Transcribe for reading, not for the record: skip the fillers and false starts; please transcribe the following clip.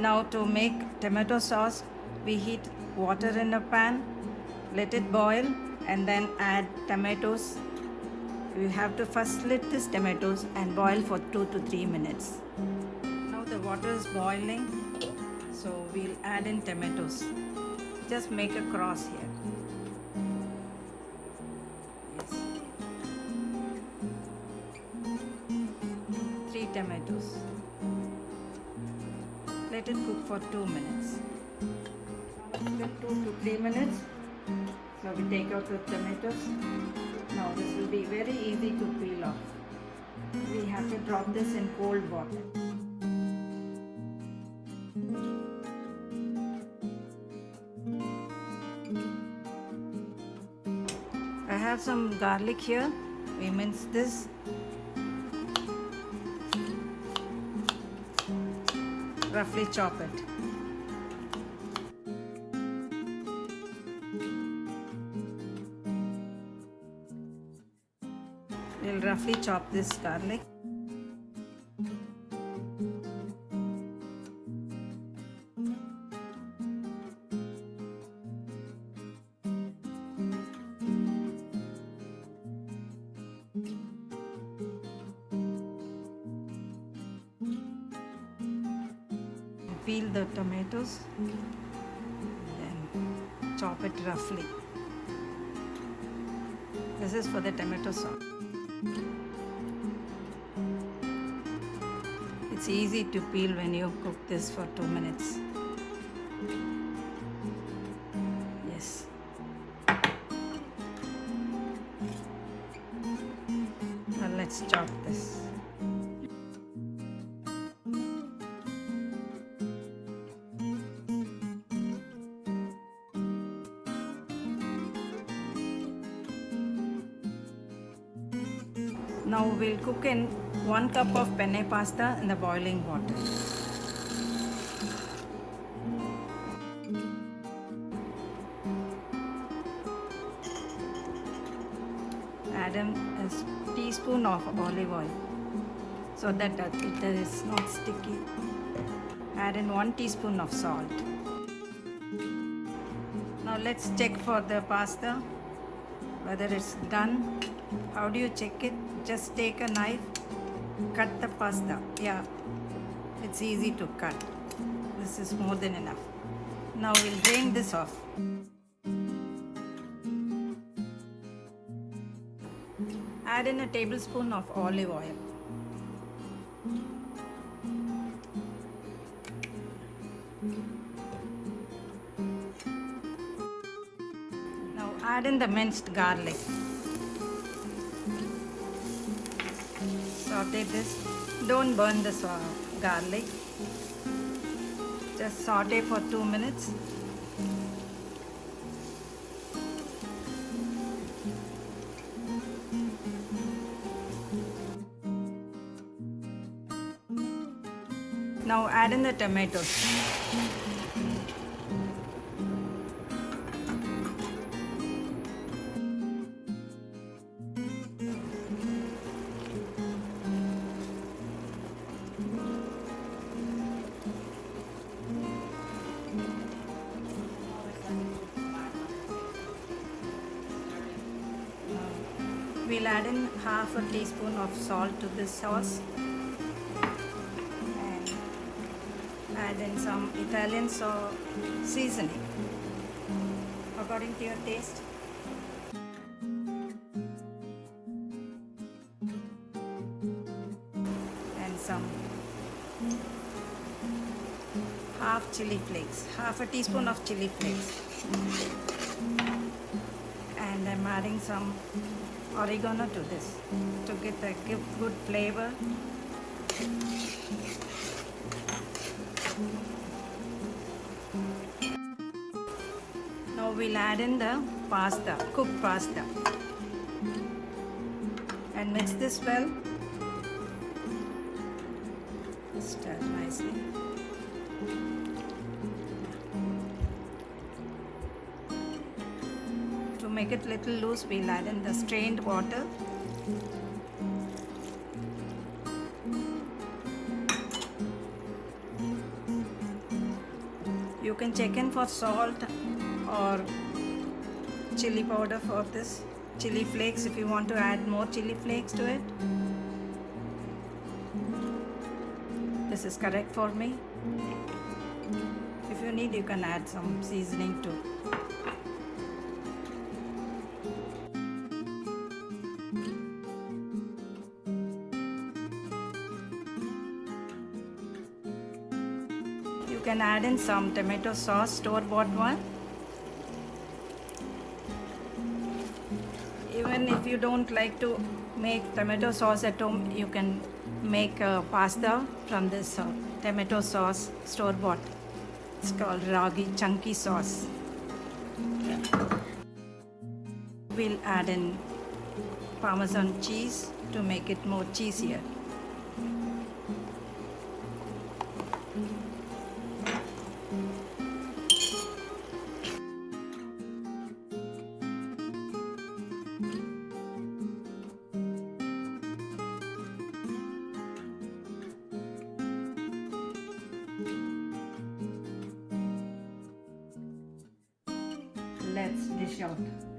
Now to make tomato sauce, we heat water in a pan, let it boil, and then add tomatoes. We have to first slit these tomatoes and boil for 2 to 3 minutes. Now the water is boiling, so we'll add in tomatoes. Just make a cross here. Yes. 3 tomatoes. Let it cook for 2 minutes. After 2 to 3 minutes, so we take out the tomatoes. Now this will be very easy to peel off. We have to drop this in cold water. I have some garlic here. We mince this. Roughly chop it. We'll roughly chop this garlic. Peel the tomatoes, then chop it roughly. This is for the tomato sauce. It's easy to peel when you cook this for 2 minutes. Yes. Now let's chop this. Now we'll cook in 1 cup of penne pasta in the boiling water. Add a teaspoon of olive oil so that it is not sticky. Add in 1 teaspoon of salt. Now let's check for the pasta whether it's done. How do you check it? Just take a knife, cut the pasta. Yeah, it's easy to cut. This is more than enough. Now we'll drain this off. Add in a tablespoon of olive oil. Now add in the minced garlic. Saute this. Don't burn this garlic. Just saute for 2 minutes. Now add in the tomatoes. We'll add in half a teaspoon of salt to this sauce and add in some Italian seasoning according to your taste. And some half chili flakes, half a teaspoon of chili flakes. And I'm adding some oregano to this to give good flavor. Now we'll add in the pasta, cooked pasta, and mix this well. Stir nicely. To make it little loose, we'll add in the strained water. You can check in for salt or chili powder for this. Chili flakes if you want to add more chili flakes to it. This is correct for me. If you need, you can add some seasoning too. You can add in some tomato sauce, store-bought one. Even if you don't like to make tomato sauce at home, you can make pasta from this tomato sauce, store-bought. It's called ragi chunky sauce. We'll add in Parmesan cheese to make it more cheesier. Let's dish out.